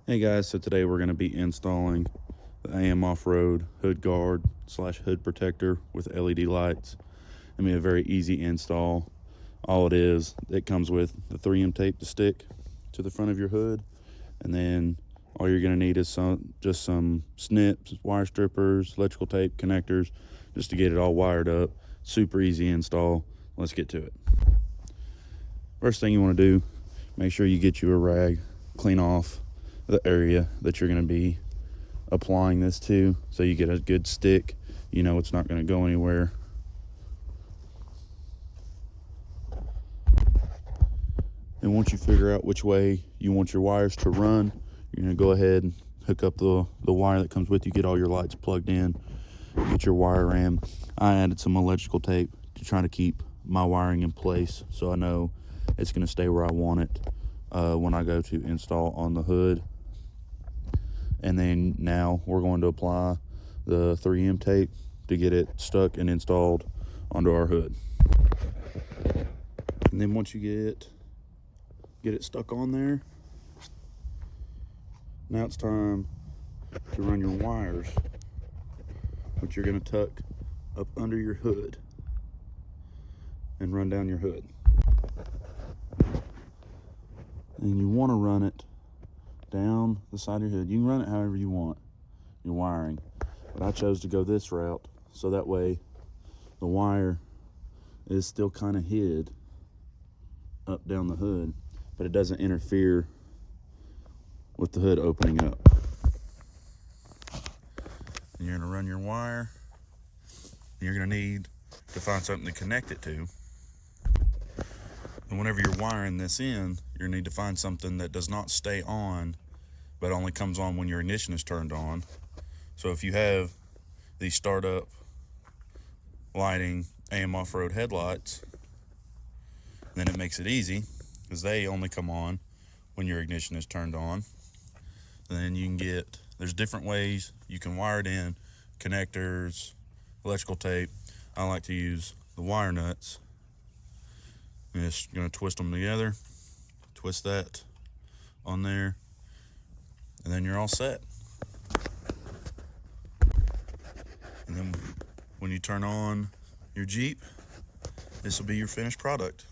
Hey guys, so today we're going to be installing the AMOffRoad hood guard / hood protector with LED lights. I mean, a very easy install. All it is, it comes with the 3M tape to stick to the front of your hood, and then all you're going to need is just some snips, wire strippers, electrical tape, connectors, just to get it all wired up. Super easy install. Let's get to it. First thing you want to do, make sure you get you a rag, clean off the area that you're going to be applying this to, so you get a good stick. You know it's not going to go anywhere. And once you figure out which way you want your wires to run, you're going to go ahead and hook up the wire that comes with you, get all your lights plugged in, get your wire ram. I added some electrical tape to try to keep my wiring in place so I know it's going to stay where I want it when I go to install on the hood. And then now we're going to apply the 3M tape to get it stuck and installed onto our hood. And then once you get it stuck on there, now it's time to run your wires, which you're going to tuck up under your hood and run down your hood. And you want to run it down the side of your hood. You can run it however you want your wiring, but I chose to go this route so that way the wire is still kind of hid up down the hood, but it doesn't interfere with the hood opening up. And you're going to run your wire. You're going to need to find something to connect it to. And whenever you're wiring this in, you need to find something that does not stay on, but only comes on when your ignition is turned on. So if you have these startup lighting AMOffRoad headlights, then it makes it easy because they only come on when your ignition is turned on. And then you can there's different ways you can wire it in, connectors, electrical tape. I like to use the wire nuts. I'm just going to twist them together, twist that on there, and then you're all set. And then when you turn on your Jeep, this will be your finished product.